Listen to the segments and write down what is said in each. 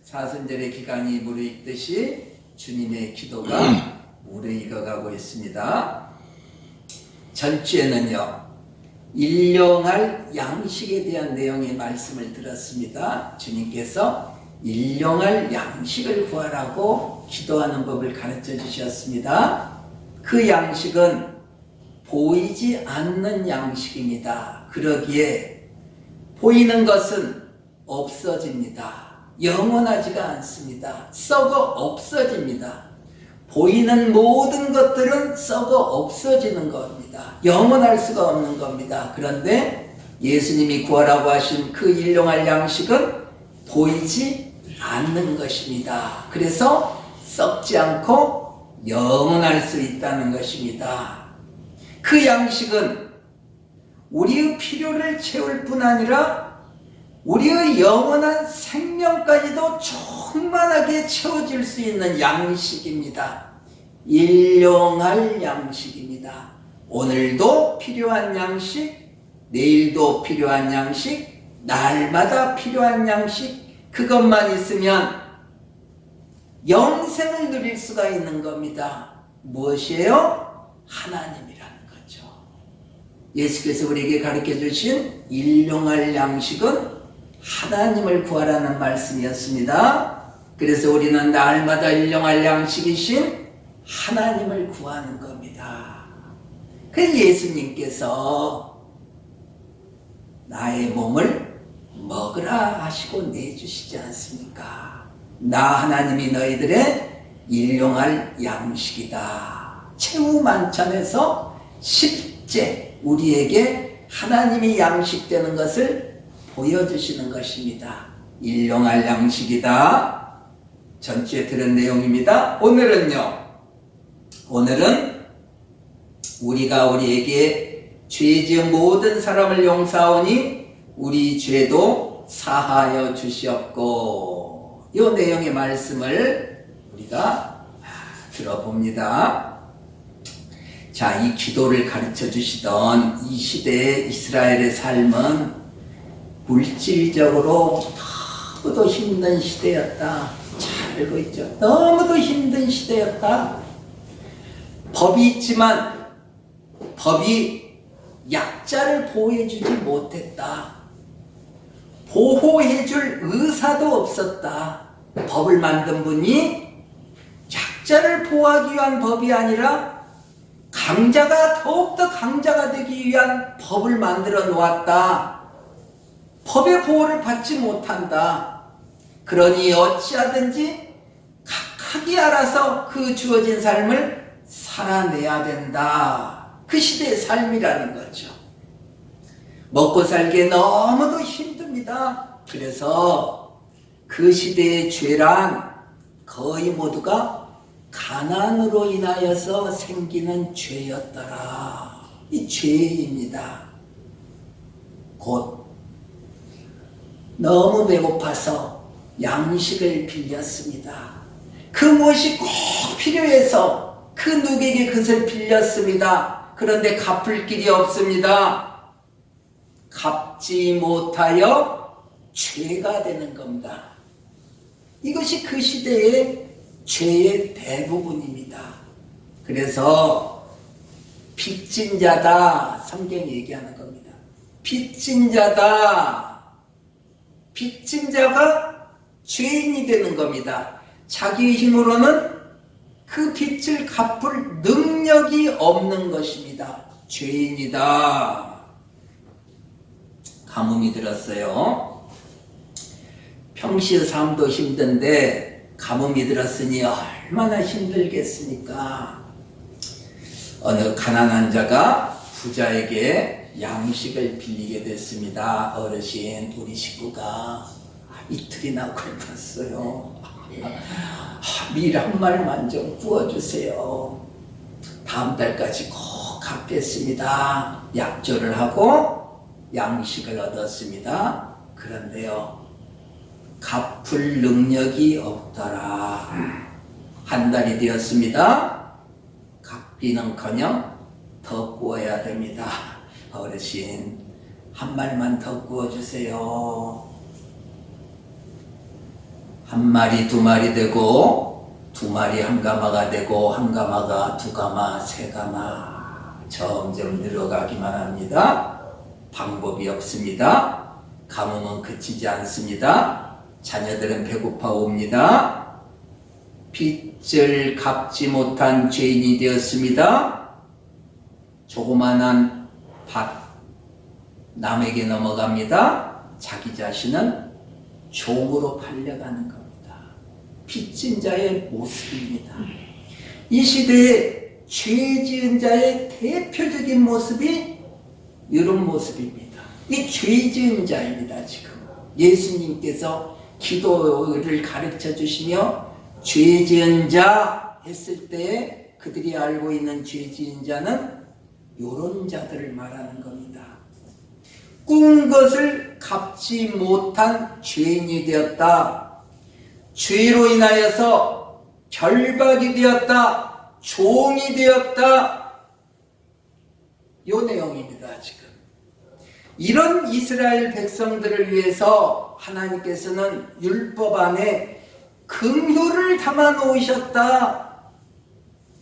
사순절의 기간이 무르익듯이 주님의 기도가 무르익어가고 있습니다. 전주에는요, 일용할 양식에 대한 내용의 말씀을 들었습니다. 주님께서 일용할 양식을 구하라고 기도하는 법을 가르쳐 주셨습니다. 그 양식은 보이지 않는 양식입니다. 그러기에 보이는 것은 없어집니다. 영원하지가 않습니다. 썩어 없어집니다. 보이는 모든 것들은 썩어 없어지는 겁니다. 영원할 수가 없는 겁니다. 그런데 예수님이 구하라고 하신 그 일용할 양식은 보이지 않는 것입니다. 그래서 썩지 않고 영원할 수 있다는 것입니다. 그 양식은 우리의 필요를 채울 뿐 아니라 우리의 영원한 생명까지도 충만하게 채워질 수 있는 양식입니다. 일용할 양식입니다. 오늘도 필요한 양식, 내일도 필요한 양식, 날마다 필요한 양식, 그것만 있으면 영생을 누릴 수가 있는 겁니다. 무엇이에요? 하나님이라는 거죠. 예수께서 우리에게 가르쳐 주신 일용할 양식은 하나님을 구하라는 말씀이었습니다. 그래서 우리는 날마다 일용할 양식이신 하나님을 구하는 겁니다. 그래서 예수님께서 나의 몸을 먹으라 하시고 내주시지 않습니까? 나 하나님이 너희들의 일용할 양식이다. 최후 만찬에서 실제 우리에게 하나님이 양식되는 것을 보여주시는 것입니다. 일용할 양식이다. 전주에 들은 내용입니다. 오늘은 우리가 우리에게 죄 지은 모든 사람을 용서하오니 우리 죄도 사하여 주시옵고, 이 내용의 말씀을 우리가 들어봅니다. 자, 이 기도를 가르쳐 주시던 이 시대의 이스라엘의 삶은 물질적으로 너무도 힘든 시대였다. 잘 알고 있죠? 너무도 힘든 시대였다. 법이 있지만 법이 약자를 보호해주지 못했다. 보호해줄 의사도 없었다. 법을 만든 분이 약자를 보호하기 위한 법이 아니라 강자가 더욱더 강자가 되기 위한 법을 만들어 놓았다. 법의 보호를 받지 못한다. 그러니 어찌하든지 각각이 알아서 그 주어진 삶을 살아내야 된다. 그 시대의 삶이라는 거죠. 먹고 살기에 너무도 힘듭니다. 그래서 그 시대의 죄란 거의 모두가 가난으로 인하여서 생기는 죄였더라. 이 죄입니다. 곧 너무 배고파서 양식을 빌렸습니다. 그 무엇이 꼭 필요해서 그 누구에게 그것을 빌렸습니다. 그런데 갚을 길이 없습니다. 갚지 못하여 죄가 되는 겁니다. 이것이 그 시대의 죄의 대부분입니다. 그래서 빚진 자다, 성경이 얘기하는 겁니다. 빚진 자다. 빚진 자가 죄인이 되는 겁니다. 자기 힘으로는 그 빚을 갚을 능력이 없는 것입니다. 죄인이다. 가뭄이 들었어요. 평시의 삶도 힘든데 가뭄이 들었으니 얼마나 힘들겠습니까? 어느 가난한 자가 부자에게 양식을 빌리게 됐습니다. 어르신, 우리 식구가 이틀이나 굶었어요. 밀 한 말만 좀 구워주세요. 다음 달까지 꼭 갚겠습니다. 약조를 하고 양식을 얻었습니다. 그런데요, 갚을 능력이 없더라. 한 달이 되었습니다. 갚기는커녕 더 구워야 됩니다. 어르신, 한 말만 더 구워주세요. 한 마리 두 마리 되고 두 마리 한 가마가 되고 한 가마가 두 가마 세 가마 점점 늘어가기만 합니다. 방법이 없습니다. 가뭄은 그치지 않습니다. 자녀들은 배고파 옵니다. 빚을 갚지 못한 죄인이 되었습니다. 조그만한 밭 남에게 넘어갑니다. 자기 자신은 종으로 팔려가는 겁니다. 빚진 자의 모습입니다. 이 시대에 죄 지은 자의 대표적인 모습이 이런 모습입니다. 이 죄 지은 자입니다. 지금 예수님께서 기도를 가르쳐 주시며 죄 지은 자 했을 때 그들이 알고 있는 죄 지은 자는 이런 자들을 말하는 겁니다. 꾼 것을 갚지 못한 죄인이 되었다. 죄로 인하여서 결박이 되었다. 종이 되었다. 요 내용입니다. 지금 이런 이스라엘 백성들을 위해서 하나님께서는 율법 안에 긍휼을 담아 놓으셨다.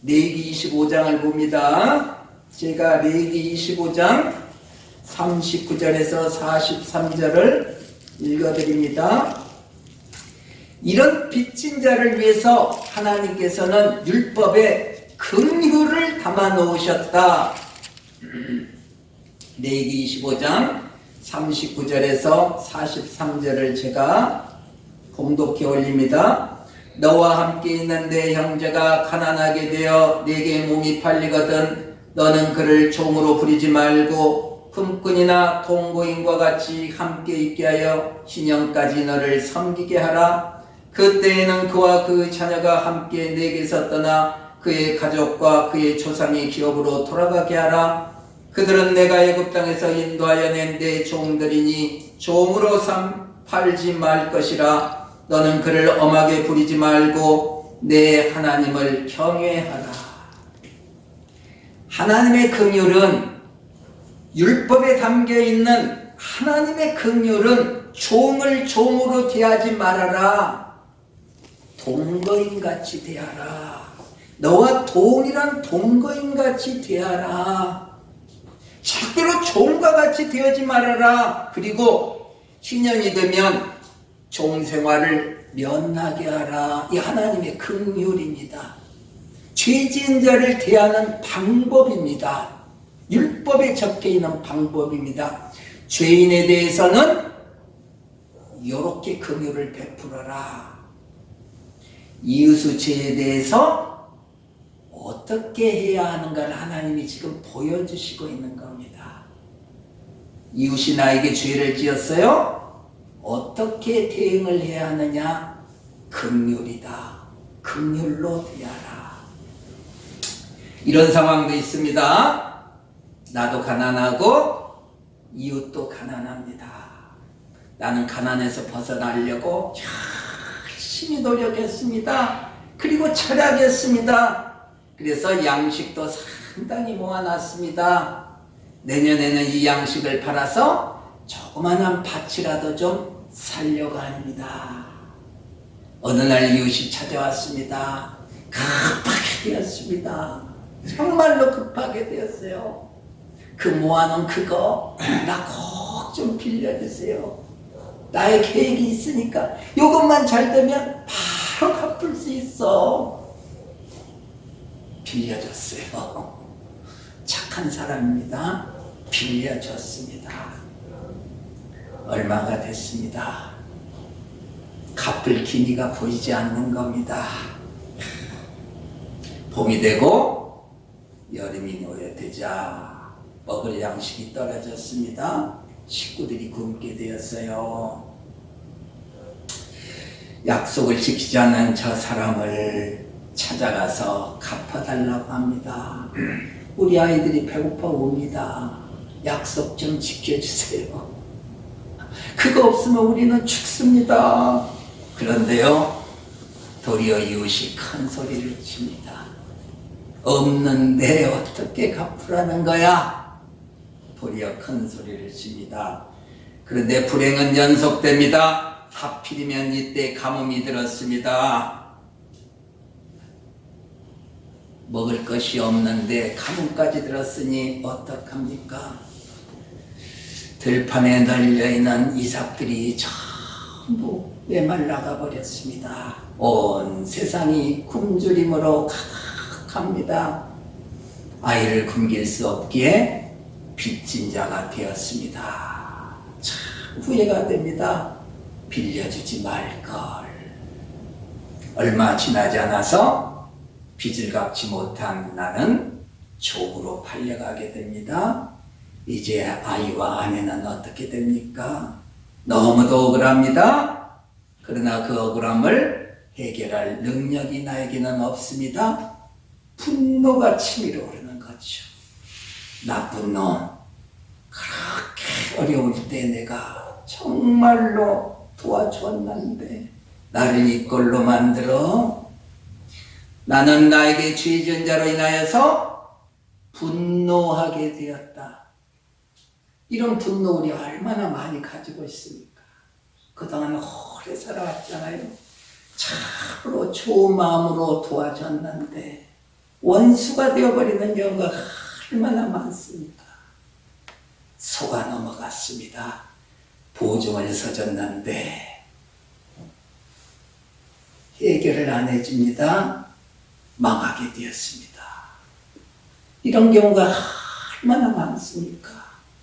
레위기 25장을 봅니다. 제가 레위기 25장 39절에서 43절을 읽어드립니다. 이런 빚진 자를 위해서 하나님께서는 율법에 긍휼을 담아 놓으셨다. 레위기 25장 39절에서 43절을 제가 봉독해 올립니다. 너와 함께 있는 내 형제가 가난하게 되어 내게 몸이 팔리거든 너는 그를 종으로 부리지 말고 품꾼이나 동거인과 같이 함께 있게 하여 신령까지 너를 섬기게 하라. 그때에는 그와 그 자녀가 함께 내게서 떠나 그의 가족과 그의 조상의 기업으로 돌아가게 하라. 그들은 내가 애굽 땅에서 인도하여 낸 내 종들이니 종으로 팔지 말 것이라. 너는 그를 엄하게 부리지 말고 내 하나님을 경외하라. 하나님의 긍휼은 율법에 담겨 있는 하나님의 긍휼은 종을 종으로 대하지 말아라. 동거인같이 대하라. 너와 동일한 동거인같이 대하라. 절대로 종과 같이 대하지 말아라. 그리고 신년이 되면 종생활을 면하게 하라. 이 하나님의 긍휼입니다. 죄 지은 자를 대하는 방법입니다. 율법에 적혀 있는 방법입니다. 죄인에 대해서는 이렇게 긍휼을 베풀어라. 이웃의 죄에 대해서 어떻게 해야 하는가를 하나님이 지금 보여주시고 있는 겁니다. 이웃이 나에게 죄를 지었어요? 어떻게 대응을 해야 하느냐? 긍휼이다. 긍휼로 대하라. 이런 상황도 있습니다. 나도 가난하고 이웃도 가난합니다. 나는 가난에서 벗어나려고 열심히 노력했습니다. 그리고 철학했습니다. 그래서 양식도 상당히 모아놨습니다. 내년에는 이 양식을 팔아서 조그만한 밭이라도 좀 살려고 합니다. 어느 날 이웃이 찾아왔습니다. 급하게 되었습니다. 정말로 급하게 되었어요. 그 모아놓은 그거 나 꼭 좀 빌려주세요. 나의 계획이 있으니까 이것만 잘 되면 바로 갚을 수 있어. 빌려줬어요. 착한 사람입니다. 빌려줬습니다. 얼마가 됐습니다. 갚을 기미가 보이지 않는 겁니다. 봄이 되고 여름이 노여되자 먹을 양식이 떨어졌습니다. 식구들이 굶게 되었어요. 약속을 지키지 않은 저 사람을 찾아가서 갚아달라고 합니다. 우리 아이들이 배고파 옵니다. 약속 좀 지켜주세요. 그거 없으면 우리는 죽습니다. 그런데요, 도리어 이웃이 큰 소리를 칩니다. 없는데 어떻게 갚으라는 거야? 도리어 큰 소리를 칩니다. 그런데 불행은 연속됩니다. 하필이면 이때 가뭄이 들었습니다. 먹을 것이 없는데 가뭄까지 들었으니 어떡합니까? 들판에 널려있는 이삭들이 전부 메말라가 버렸습니다. 온 세상이 굶주림으로 가득합니다. 아이를 굶길 수 없기에 빚진 자가 되었습니다. 참 후회가 됩니다. 빌려주지 말걸. 얼마 지나지 않아서 빚을 갚지 못한 나는 족으로 팔려가게 됩니다. 이제 아이와 아내는 어떻게 됩니까? 너무도 억울합니다. 그러나 그 억울함을 해결할 능력이 나에게는 없습니다. 분노가 치밀어 오르는 거죠. 나쁜 놈, 그렇게 어려울 때 내가 정말로 도와줬는데 나를 이 꼴로 만들어. 나는 나에게 죄 지은 자로 인하여서 분노하게 되었다. 이런 분노 우리 얼마나 많이 가지고 있습니까? 그동안 오래 살아왔잖아요. 참으로 좋은 마음으로 도와줬는데 원수가 되어버리는 경우가 얼마나 많습니까? 속아 넘어갔습니다. 보증을 서줬는데 해결을 안 해줍니다. 망하게 되었습니다. 이런 경우가 얼마나 많습니까?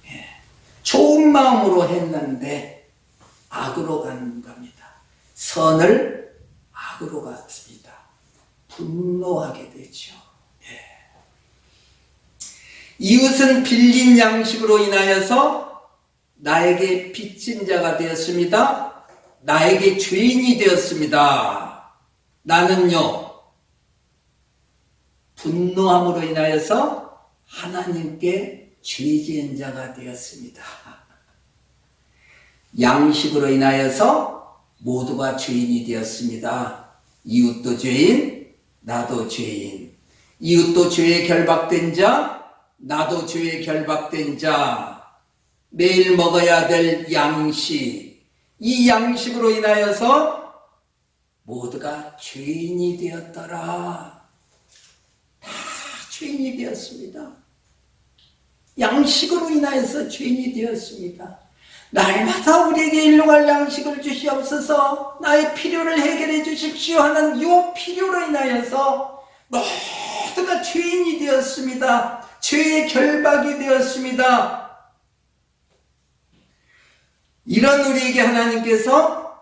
예. 좋은 마음으로 했는데 악으로 가는 겁니다. 선을 악으로 갔습니다. 분노하게 되죠. 예. 이웃은 빌린 양식으로 인하여서 나에게 빚진 자가 되었습니다. 나에게 죄인이 되었습니다. 나는요, 분노함으로 인하여서 하나님께 죄지은 자가 되었습니다. 양식으로 인하여서 모두가 죄인이 되었습니다. 이웃도 죄인, 나도 죄인. 이웃도 죄에 결박된 자, 나도 죄에 결박된 자. 매일 먹어야 될 양식, 이 양식으로 인하여서 모두가 죄인이 되었더라. 다 죄인이 되었습니다. 양식으로 인하여서 죄인이 되었습니다. 날마다 우리에게 일용할 양식을 주시옵소서, 나의 필요를 해결해 주십시오 하는 이 필요로 인하여서 모두가 죄인이 되었습니다. 죄의 결박이 되었습니다. 이런 우리에게 하나님께서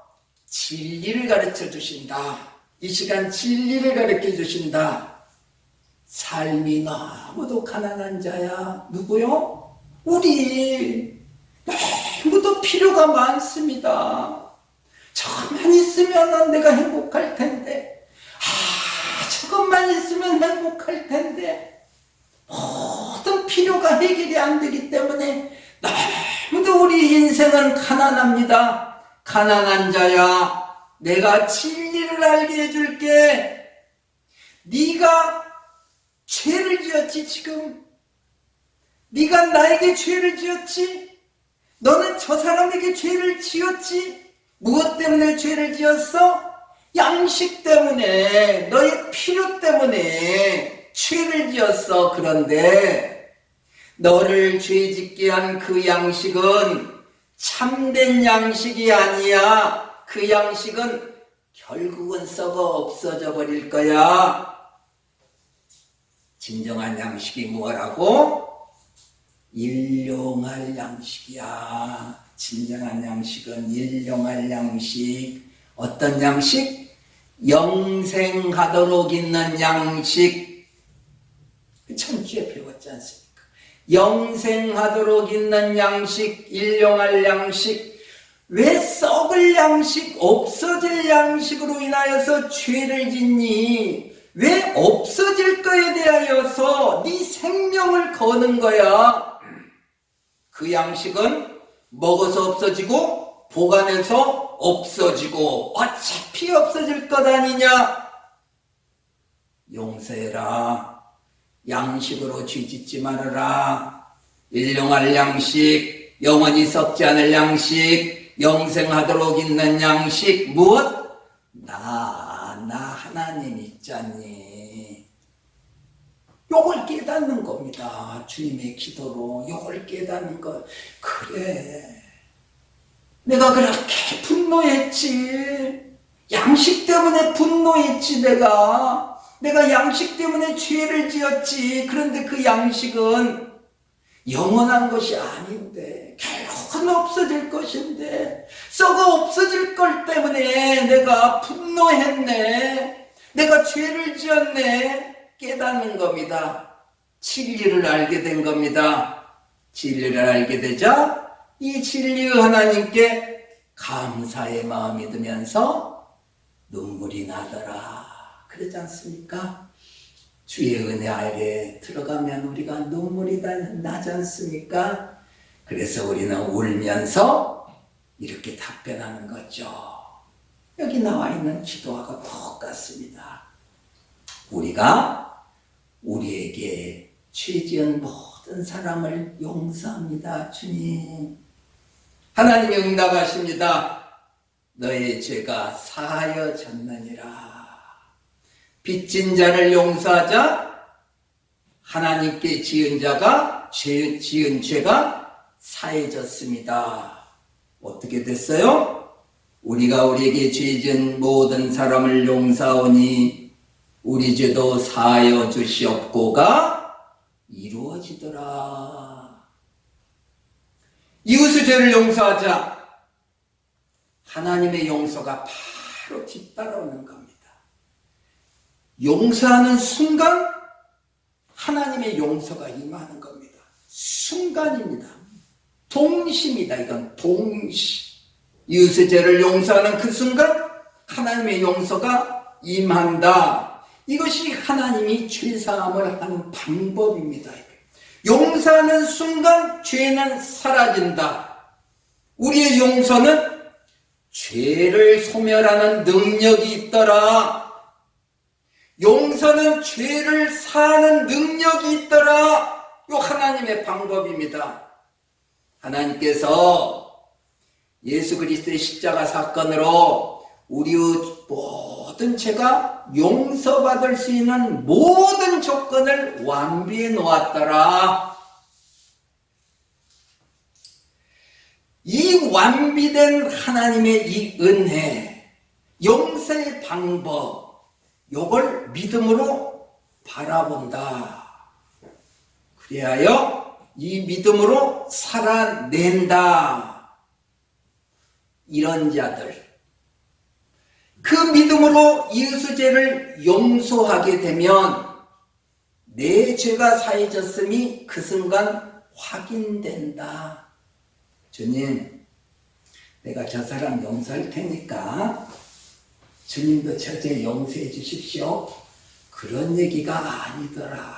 진리를 가르쳐 주신다. 이 시간 진리를 가르쳐 주신다. 삶이 너무도 가난한 자야. 누구요? 우리. 너무도 필요가 많습니다. 저것만 있으면 내가 행복할 텐데. 저것만 있으면 행복할 텐데. 모든 필요가 해결이 안 되기 때문에 너무도 우리 인생은 가난합니다. 가난한 자야, 내가 진리를 알게 해줄게. 네가 죄를 지었지 지금. 네가 나에게 죄를 지었지. 너는 저 사람에게 죄를 지었지. 무엇 때문에 죄를 지었어? 양식 때문에, 너의 필요 때문에 죄를 지었어. 그런데 너를 죄짓게 한 그 양식은 참된 양식이 아니야. 그 양식은 결국은 썩어 없어져 버릴 거야. 진정한 양식이 뭐라고? 일용할 양식이야. 진정한 양식은 일용할 양식. 어떤 양식? 영생하도록 있는 양식. 천주에 배웠지 않습니까? 영생하도록 있는 양식, 일용할 양식. 왜 썩을 양식, 없어질 양식으로 인하여서 죄를 짓니? 왜 없어질 거에 대하여서 네 생명을 거는 거야? 그 양식은 먹어서 없어지고 보관해서 없어지고 어차피 없어질 것 아니냐? 용서해라. 양식으로 죄짓지 말아라. 일용할 양식, 영원히 썩지 않을 양식, 영생하도록 있는 양식 무엇? 나 하나님 있잖니. 요걸 깨닫는 겁니다. 주님의 기도로 요걸 깨닫는 것. 그래, 내가 그렇게 분노했지. 양식 때문에 분노했지. 내가 양식 때문에 죄를 지었지. 그런데 그 양식은 영원한 것이 아닌데, 결국은 없어질 것인데, 썩어 없어질 것 때문에 내가 분노했네. 내가 죄를 지었네. 깨닫는 겁니다. 진리를 알게 된 겁니다. 진리를 알게 되자 이 진리의 하나님께 감사의 마음이 들면서 눈물이 나더라. 그러지 않습니까? 주의 은혜 아래 들어가면 우리가 눈물이 나지 않습니까? 그래서 우리는 울면서 이렇게 답변하는 거죠. 여기 나와 있는 기도하고 똑같습니다. 우리가 우리에게 죄 지은 모든 사람을 용서합니다. 주님. 하나님이 응답하십니다. 너의 죄가 사하여졌느니라. 빚진 자를 용서하자 하나님께 지은 자가 지은 죄가 사해졌습니다. 어떻게 됐어요? 우리가 우리에게 죄 지은 모든 사람을 용서하오니 우리 죄도 사하여 주시옵고가 이루어지더라. 이웃의 죄를 용서하자 하나님의 용서가 바로 뒤따라오는 겁니다. 용서하는 순간 하나님의 용서가 임하는 겁니다. 순간입니다. 동시입니다. 이건 동시. 이웃의 죄를 용서하는 그 순간 하나님의 용서가 임한다. 이것이 하나님이 죄사함을 하는 방법입니다. 용서하는 순간 죄는 사라진다. 우리의 용서는 죄를 소멸하는 능력이 있더라. 용서는 죄를 사하는 능력이 있더라. 이 하나님의 방법입니다. 하나님께서 예수 그리스도의 십자가 사건으로 우리의 모든 죄가 용서받을 수 있는 모든 조건을 완비해 놓았더라. 이 완비된 하나님의 이 은혜, 용서의 방법, 요걸 믿음으로 바라본다. 그리하여 이 믿음으로 살아낸다. 이런 자들, 그 믿음으로 이웃의 죄를 용서하게 되면 내 죄가 사해졌음이 그 순간 확인된다. 주님, 내가 저 사람 용서할 테니까 주님도 저 죄 용서해 주십시오. 그런 얘기가 아니더라.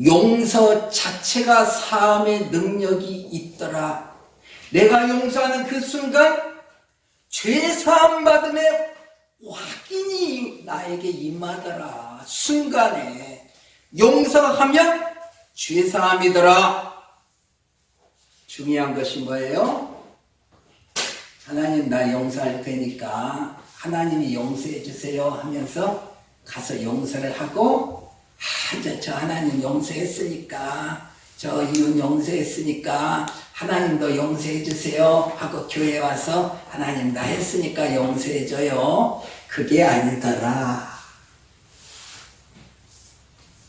용서 자체가 사함의 능력이 있더라. 내가 용서하는 그 순간 죄 사함 받음의 확인이 나에게 임하더라. 순간에 용서하면 죄 사함이더라. 중요한 것이 뭐예요? 하나님 나 용서할 테니까 하나님이 용서해 주세요 하면서 가서 용서를 하고 저 하나님 용서했으니까 저 이웃 용서했으니까 하나님도 용서해 주세요 하고 교회 와서 하나님 나 했으니까 용서해 줘요. 그게 아니더라.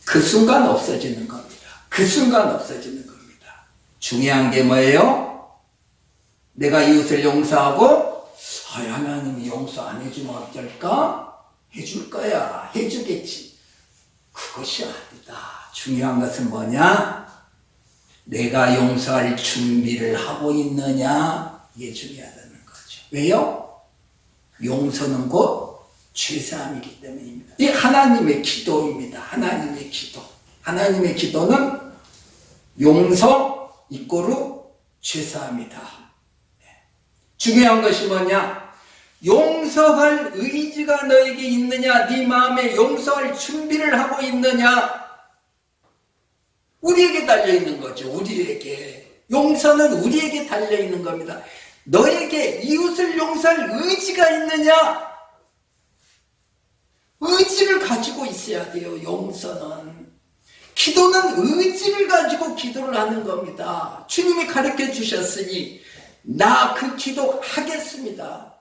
그 순간 없어지는 겁니다. 그 순간 없어지는 겁니다. 중요한 게 뭐예요? 내가 이웃을 용서하고 하나님이 용서 안 해주면 어떨까? 해줄 거야. 해주겠지. 그것이 아니다. 중요한 것은 뭐냐? 내가 용서할 준비를 하고 있느냐? 이게 중요하다는 거죠. 왜요? 용서는 곧 죄사함이기 때문입니다. 이 하나님의 기도입니다. 하나님의 기도. 하나님의 기도는 용서 이꼬르 죄사함이다. 중요한 것이 뭐냐? 용서할 의지가 너에게 있느냐? 네 마음에 용서할 준비를 하고 있느냐? 우리에게 달려있는 거죠. 우리에게. 용서는 우리에게 달려있는 겁니다. 너에게 이웃을 용서할 의지가 있느냐? 의지를 가지고 있어야 돼요. 용서는. 기도는 의지를 가지고 기도를 하는 겁니다. 주님이 가르쳐 주셨으니 나 그 기도 하겠습니다.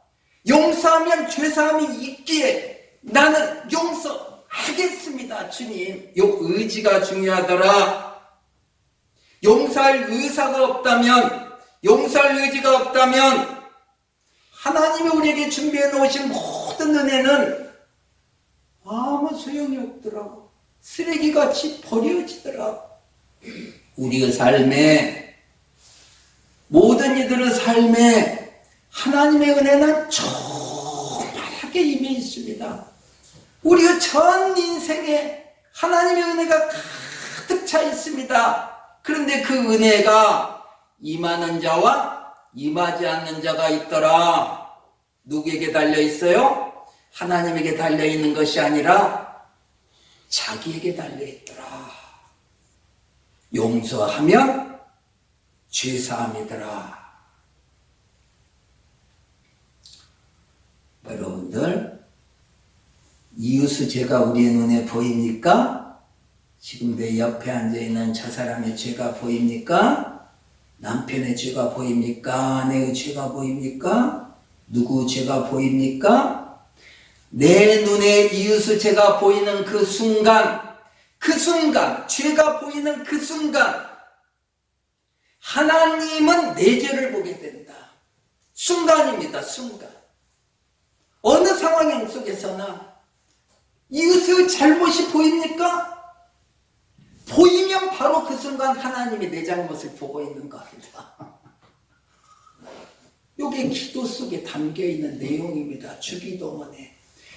용서하면 죄사함이 있기에 나는 용서하겠습니다. 주님, 요 의지가 중요하더라. 용서할 의사가 없다면, 용서할 의지가 없다면 하나님이 우리에게 준비해 놓으신 모든 은혜는 아무 소용이 없더라. 쓰레기같이 버려지더라. 우리의 삶에, 모든 이들의 삶에 하나님의 은혜는 충만하게 임해 있습니다. 우리의 전 인생에 하나님의 은혜가 가득 차 있습니다. 그런데 그 은혜가 임하는 자와 임하지 않는 자가 있더라. 누구에게 달려 있어요? 하나님에게 달려 있는 것이 아니라 자기에게 달려 있더라. 용서하면 죄사함이더라. 여러분들, 이웃의 죄가 우리의 눈에 보입니까? 지금 내 옆에 앉아있는 저 사람의 죄가 보입니까? 남편의 죄가 보입니까? 아내의 죄가 보입니까? 누구 죄가 보입니까? 내 눈에 이웃의 죄가 보이는 그 순간, 죄가 보이는 그 순간, 하나님은 내 죄를 보게 된다. 순간입니다, 순간. 어느 상황 속에서나 이웃의 잘못이 보입니까? 보이면 바로 그 순간 하나님이 내 잘못을 보고 있는 겁니다. 이게 기도 속에 담겨있는 내용입니다. 주기도문에.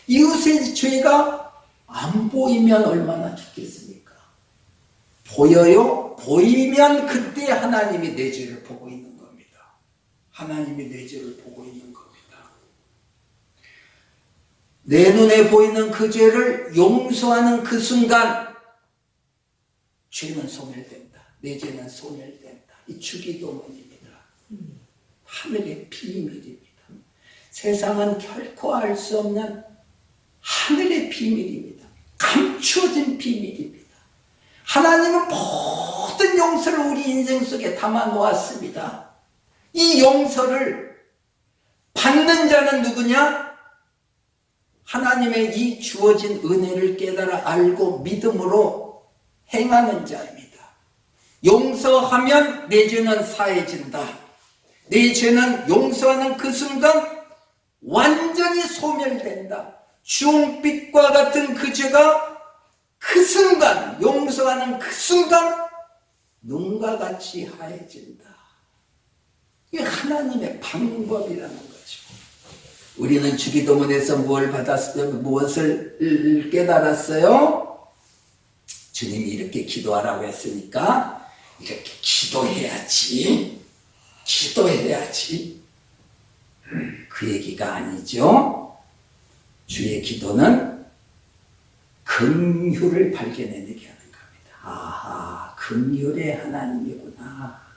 이웃의 죄가 안 보이면 얼마나 좋겠습니까? 보여요? 보이면 그때 하나님이 내 죄를 보고 있는 겁니다. 하나님이 내 죄를 보고 있는 겁니다. 내 눈에 보이는 그 죄를 용서하는 그 순간 죄는 소멸된다. 내 죄는 소멸된다. 이 주기도문입니다. 하늘의 비밀입니다. 세상은 결코 알 수 없는 하늘의 비밀입니다. 감추어진 비밀입니다. 하나님은 모든 용서를 우리 인생 속에 담아 놓았습니다. 이 용서를 받는 자는 누구냐? 하나님의 이 주어진 은혜를 깨달아 알고 믿음으로 행하는 자입니다. 용서하면 내 죄는 사해진다. 내 죄는 용서하는 그 순간 완전히 소멸된다. 주홍빛과 같은 그 죄가 그 순간, 용서하는 그 순간 눈과 같이 하얘진다. 이게 하나님의 방법이라는 거죠. 우리는 주기도문에서 무엇을 깨달았어요? 주님이 이렇게 기도하라고 했으니까 이렇게 기도해야지. 그 얘기가 아니죠. 주의 기도는 긍휼을 발견해내게 하는 겁니다. 아하, 긍휼의 하나님이구나.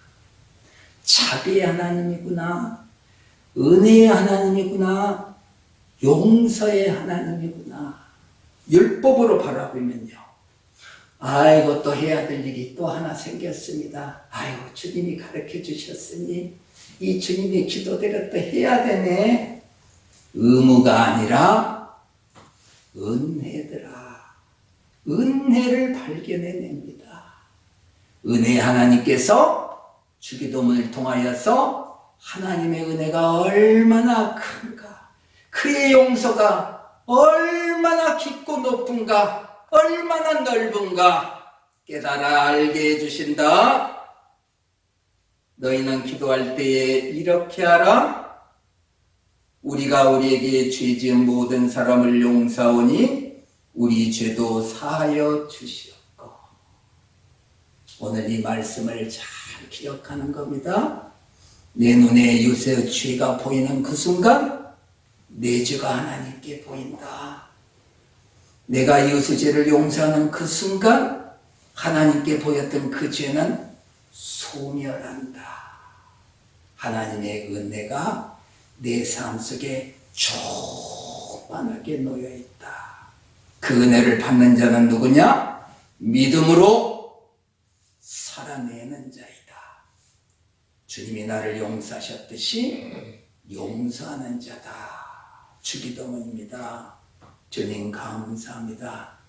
자비의 하나님이구나. 은혜의 하나님이구나. 용서의 하나님이구나. 율법으로 바라보면요. 아이고, 또 해야 될 일이 또 하나 생겼습니다. 아이고, 주님이 가르쳐 주셨으니 이 주님의 기도대로 또 해야 되네. 의무가 아니라 은혜더라. 은혜를 발견해냅니다. 은혜 하나님께서 주기도문을 통하여서 하나님의 은혜가 얼마나 큰가, 그의 용서가 얼마나 깊고 높은가, 얼마나 넓은가 깨달아 알게 해주신다. 너희는 기도할 때에 이렇게 하라. 우리가 우리에게 죄 지은 모든 사람을 용서하오니 우리 죄도 사하여 주시옵고. 오늘 이 말씀을 잘 기억하는 겁니다. 내 눈에 이웃의 죄가 보이는 그 순간 내 죄가 하나님께 보인다. 내가 이웃의 죄를 용서하는 그 순간 하나님께 보였던 그 죄는 소멸한다. 하나님의 은혜가 내 삶 속에 충만하게 놓여 있다. 그 은혜를 받는 자는 누구냐? 믿음으로 살아내는 자이다. 주님이 나를 용서하셨듯이 용서하는 자다. 주기도문입니다. 주님 감사합니다.